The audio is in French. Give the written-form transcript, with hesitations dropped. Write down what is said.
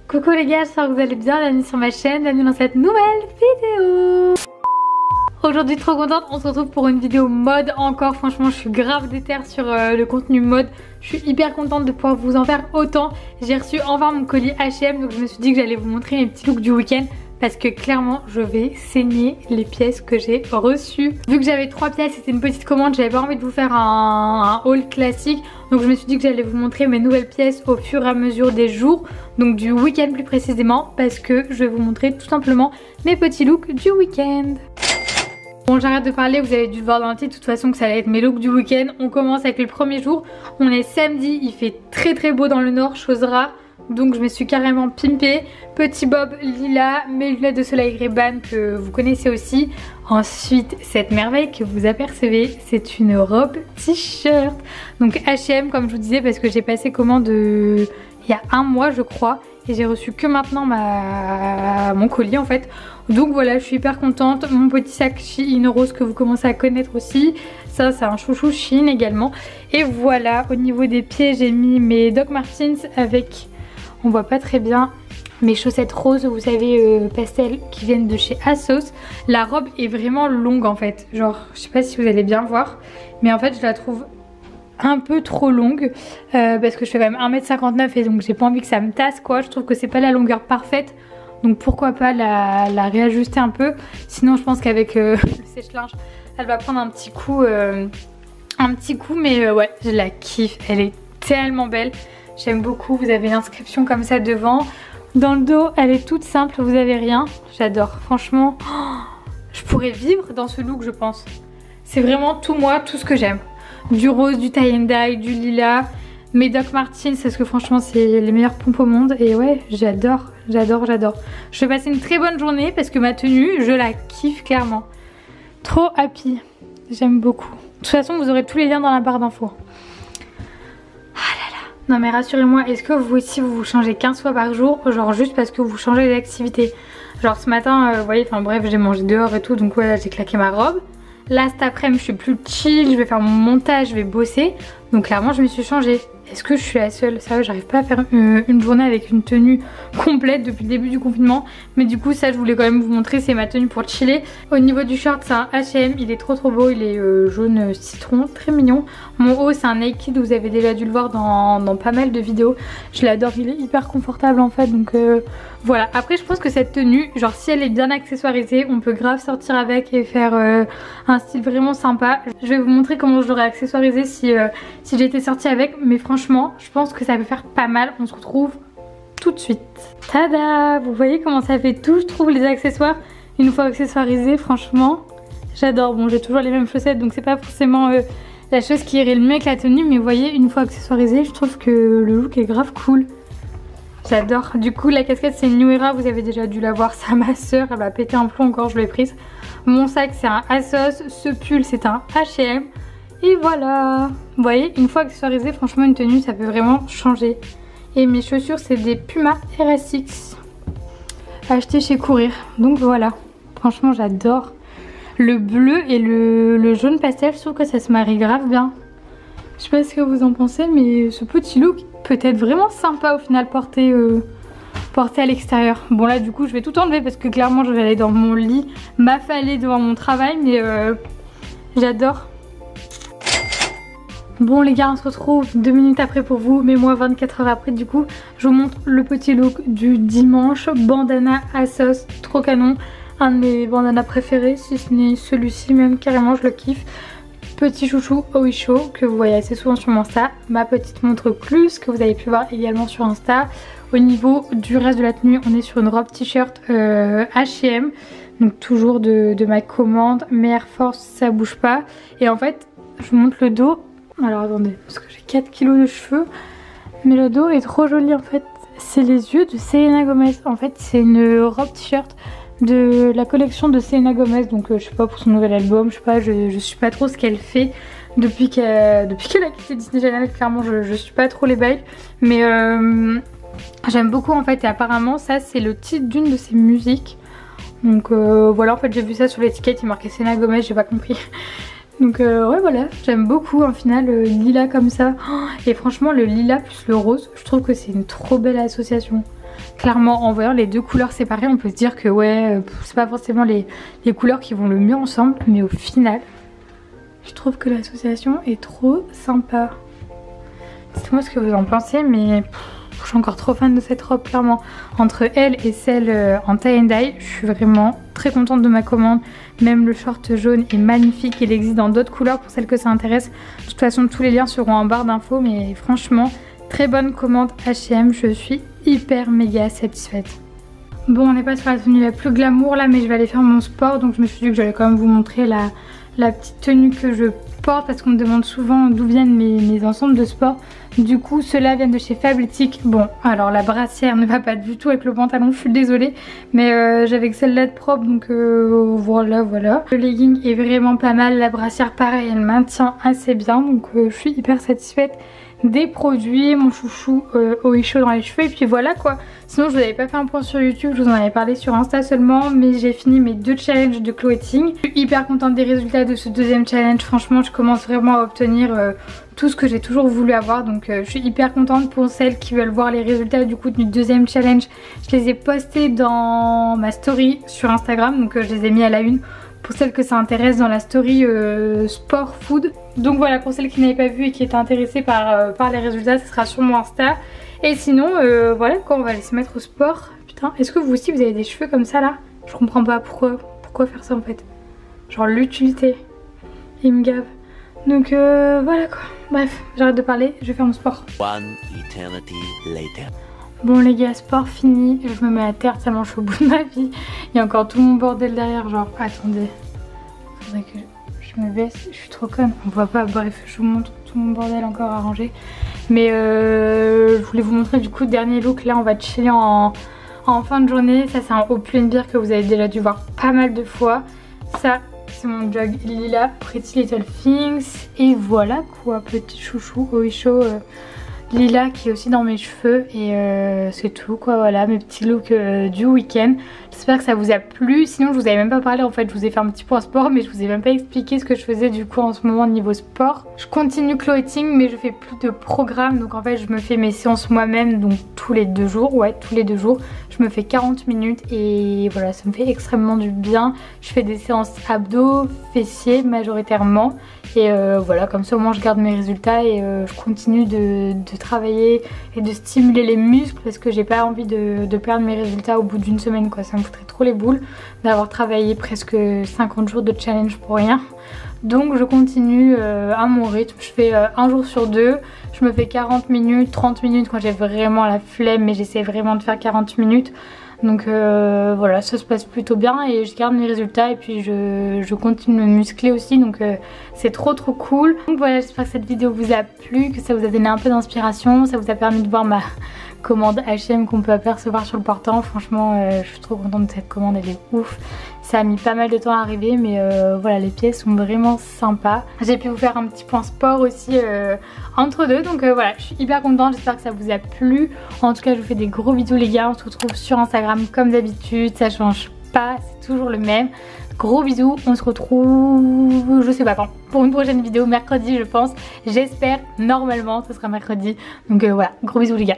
Coucou les gars, j'espère que vous allez bien, bienvenue sur ma chaîne, bienvenue dans cette nouvelle vidéo. Aujourd'hui trop contente, on se retrouve pour une vidéo mode encore, franchement je suis grave déter sur le contenu mode. Je suis hyper contente de pouvoir vous en faire autant. J'ai reçu enfin mon colis H&M, donc je me suis dit que j'allais vous montrer mes petits looks du week-end. Parce que clairement je vais saigner les pièces que j'ai reçues. Vu que j'avais 3 pièces, c'était une petite commande, j'avais pas envie de vous faire un haul classique. Donc je me suis dit que j'allais vous montrer mes nouvelles pièces au fur et à mesure des jours. Donc du week-end plus précisément, parce que je vais vous montrer tout simplement mes petits looks du week-end. Bon, j'arrête de parler, vous avez dû le voir dans le titre de toute façon que ça allait être mes looks du week-end. On commence avec le premier jour, on est samedi, il fait très beau dans le nord, chose rare. Donc je me suis carrément pimpée. Petit bob lilas, mes lunettes de soleil Ray-Ban que vous connaissez aussi. Ensuite cette merveille que vous apercevez, c'est une robe t-shirt. Donc H&M comme je vous disais, parce que j'ai passé commande il y a un mois je crois. Et j'ai reçu que maintenant mon colis en fait. Donc voilà, je suis hyper contente. Mon petit sac Shein rose que vous commencez à connaître aussi. Ça c'est un chouchou Shein également. Et voilà, au niveau des pieds j'ai mis mes Doc Martens avec... On voit pas très bien mes chaussettes roses, vous savez, pastel, qui viennent de chez ASOS. La robe est vraiment longue en fait. Genre, je sais pas si vous allez bien voir, mais en fait je la trouve un peu trop longue parce que je fais quand même 1m59 et donc j'ai pas envie que ça me tasse quoi. Je trouve que c'est pas la longueur parfaite. Donc pourquoi pas la réajuster un peu. Sinon je pense qu'avec le sèche-linge, elle va prendre un petit coup. Mais ouais, je la kiffe. Elle est tellement belle. J'aime beaucoup, vous avez l'inscription comme ça devant. Dans le dos, elle est toute simple, vous avez rien. J'adore, franchement. Je pourrais vivre dans ce look, je pense. C'est vraiment tout moi, tout ce que j'aime. Du rose, du tie and dye, du lilas. Mes Doc Martens, parce que franchement, c'est les meilleures pompes au monde. Et ouais, j'adore. Je vais passer une très bonne journée parce que ma tenue, je la kiffe clairement. Trop happy. J'aime beaucoup. De toute façon, vous aurez tous les liens dans la barre d'infos. Non mais rassurez-moi, est-ce que vous aussi vous changez 15 fois par jour, genre juste parce que vous changez d'activité? Genre ce matin, vous voyez, enfin bref, j'ai mangé dehors et tout, donc voilà, j'ai claqué ma robe. Là cet après-midi je suis plus chill, je vais faire mon montage, je vais bosser. Donc clairement je me suis changée. Est-ce que je suis la seule? Sérieux, j'arrive pas à faire une journée avec une tenue complète depuis le début du confinement. Mais du coup ça je voulais quand même vous montrer, c'est ma tenue pour chiller. Au niveau du short c'est un H&M, il est trop beau, il est jaune citron, très mignon. Mon haut c'est un Naked, vous avez déjà dû le voir dans pas mal de vidéos. Je l'adore, il est hyper confortable en fait, donc voilà. Après je pense que cette tenue, genre si elle est bien accessoirisée, on peut grave sortir avec et faire un style vraiment sympa. Je vais vous montrer comment je l'aurais accessoirisé si j'étais sortie avec, mais franchement je pense que ça peut faire pas mal. On se retrouve tout de suite. Tada! Vous voyez comment ça fait tout, je trouve, les accessoires une fois accessoirisés, franchement j'adore. Bon, j'ai toujours les mêmes chaussettes donc c'est pas forcément la chose qui irait le mieux avec la tenue, mais vous voyez, une fois accessoirisée, je trouve que le look est grave cool. J'adore. Du coup la casquette c'est une New Era, vous avez déjà dû la voir, ça ma soeur, elle va péter un plomb encore, je l'ai prise. Mon sac c'est un ASOS, ce pull c'est un H&M. Et voilà, vous voyez, une fois accessoirisée, franchement une tenue ça peut vraiment changer. Et mes chaussures c'est des Puma RS6 achetés chez Courir. Donc voilà, franchement j'adore. Le bleu et le jaune pastel, je trouve que ça se marie grave bien. Je sais pas ce que vous en pensez, mais ce petit look peut être vraiment sympa au final porté à l'extérieur. Bon là du coup je vais tout enlever parce que clairement je vais aller dans mon lit m'affaler devant mon travail, mais j'adore. Bon les gars, on se retrouve 2 minutes après pour vous, mais moi 24 heures après. Du coup je vous montre le petit look du dimanche. Bandana ASOS, trop canon. Un de mes bandanas préférés, si ce n'est celui-ci même, carrément je le kiffe. Petit chouchou Oisho que vous voyez assez souvent sur mon Insta. Ma petite montre plus que vous avez pu voir également sur Insta. Au niveau du reste de la tenue, on est sur une robe t-shirt H&M. Donc toujours de ma commande. Mes Air Force, ça bouge pas. Et en fait, je vous montre le dos. Alors attendez, parce que j'ai 4 kilos de cheveux. Mais le dos est trop joli en fait. C'est les yeux de Selena Gomez. En fait, c'est une robe t-shirt de la collection de Selena Gomez, donc je sais pas, pour son nouvel album, je sais pas, je suis pas trop ce qu'elle fait depuis qu'elle a quitté Disney Channel. Clairement je suis pas trop les bails, mais j'aime beaucoup en fait. Et apparemment ça c'est le titre d'une de ses musiques, donc voilà, en fait j'ai vu ça sur l'étiquette, il marquait Selena Gomez, j'ai pas compris. Donc ouais voilà, j'aime beaucoup en final lilas comme ça. Et franchement le lilas plus le rose, je trouve que c'est une trop belle association. Clairement en voyant les deux couleurs séparées on peut se dire que ouais c'est pas forcément les couleurs qui vont le mieux ensemble, mais au final je trouve que l'association est trop sympa. Dites-moi ce que vous en pensez, mais je suis encore trop fan de cette robe clairement. Entre elle et celle en tie and dye, je suis vraiment très contente de ma commande. Même le short jaune est magnifique, il existe dans d'autres couleurs pour celles que ça intéresse. De toute façon tous les liens seront en barre d'infos, mais franchement très bonne commande H&M, je suis hyper méga satisfaite. Bon, on n'est pas sur la tenue la plus glamour là, mais je vais aller faire mon sport, donc je me suis dit que j'allais quand même vous montrer la petite tenue que je porte parce qu'on me demande souvent d'où viennent mes ensembles de sport. Du coup ceux-là viennent de chez Fabletics. Bon alors la brassière ne va pas du tout avec le pantalon, je suis désolée, mais j'avais que celle-là de propre, donc voilà. Le legging est vraiment pas mal, la brassière pareil elle maintient assez bien, donc je suis hyper satisfaite des produits. Mon chouchou Oisho dans les cheveux et puis voilà quoi. Sinon je vous avais pas fait un point sur YouTube, je vous en avais parlé sur Insta seulement, mais j'ai fini mes 2 challenges de clothing. Je suis hyper contente des résultats de ce deuxième challenge, franchement je commence vraiment à obtenir tout ce que j'ai toujours voulu avoir, donc je suis hyper contente. Pour celles qui veulent voir les résultats du coup du deuxième challenge, je les ai postés dans ma story sur Instagram, donc je les ai mis à la une pour celles que ça intéresse dans la story sport food. Donc voilà, pour celles qui n'avaient pas vu et qui étaient intéressées par les résultats, ce sera sur mon Insta. Et sinon voilà quoi, on va aller se mettre au sport. Putain, est-ce que vous aussi vous avez des cheveux comme ça là? Je comprends pas pourquoi faire ça en fait. Genre l'utilité, il me gave. Donc voilà quoi. Bref, j'arrête de parler, je vais faire mon sport. One eternity later. Bon les gars, sport fini, je me mets à terre tellement je suis au bout de ma vie. Il y a encore tout mon bordel derrière, genre attendez. Faudrait que je me baisse, je suis trop conne, on voit pas, bref je vous montre tout mon bordel encore à ranger. Mais je voulais vous montrer du coup le dernier look, là on va chiller en fin de journée. Ça c'est un haut Pull&Bear que vous avez déjà dû voir pas mal de fois. Ça c'est mon jog lila Pretty Little Things. Et voilà quoi, petit chouchou Oisho lila qui est aussi dans mes cheveux. Et c'est tout quoi, voilà mes petits looks du week-end. J'espère que ça vous a plu. Sinon je vous avais même pas parlé en fait, je vous ai fait un petit point sport, mais je vous ai même pas expliqué ce que je faisais du coup en ce moment niveau sport. Je continue clothing mais je fais plus de programme, donc en fait je me fais mes séances moi-même, donc tous les 2 jours, ouais tous les 2 jours. Je me fais 40 minutes et voilà, ça me fait extrêmement du bien. Je fais des séances abdos, fessiers majoritairement. Et voilà, comme ça au moins je garde mes résultats et je continue de travailler et de stimuler les muscles parce que j'ai pas envie de perdre mes résultats au bout d'une semaine quoi. Ça me foutrait trop les boules d'avoir travaillé presque 50 jours de challenge pour rien. Donc je continue à mon rythme, je fais un jour sur 2, je me fais 40 minutes, 30 minutes quand j'ai vraiment la flemme, mais j'essaie vraiment de faire 40 minutes. Donc voilà, ça se passe plutôt bien et je garde mes résultats et puis je continue de me muscler aussi, donc c'est trop cool. Donc voilà, j'espère que cette vidéo vous a plu, que ça vous a donné un peu d'inspiration, ça vous a permis de voir ma commande H&M qu'on peut apercevoir sur le portant. Franchement je suis trop contente de cette commande, elle est ouf. Ça a mis pas mal de temps à arriver, mais voilà, les pièces sont vraiment sympas. J'ai pu vous faire un petit point sport aussi entre deux, donc voilà, je suis hyper contente, j'espère que ça vous a plu. En tout cas je vous fais des gros bisous les gars, on se retrouve sur Instagram comme d'habitude, ça change pas, c'est toujours le même. Gros bisous, on se retrouve je sais pas quand, pour une prochaine vidéo mercredi je pense, j'espère, normalement ce sera mercredi. Donc voilà, gros bisous les gars.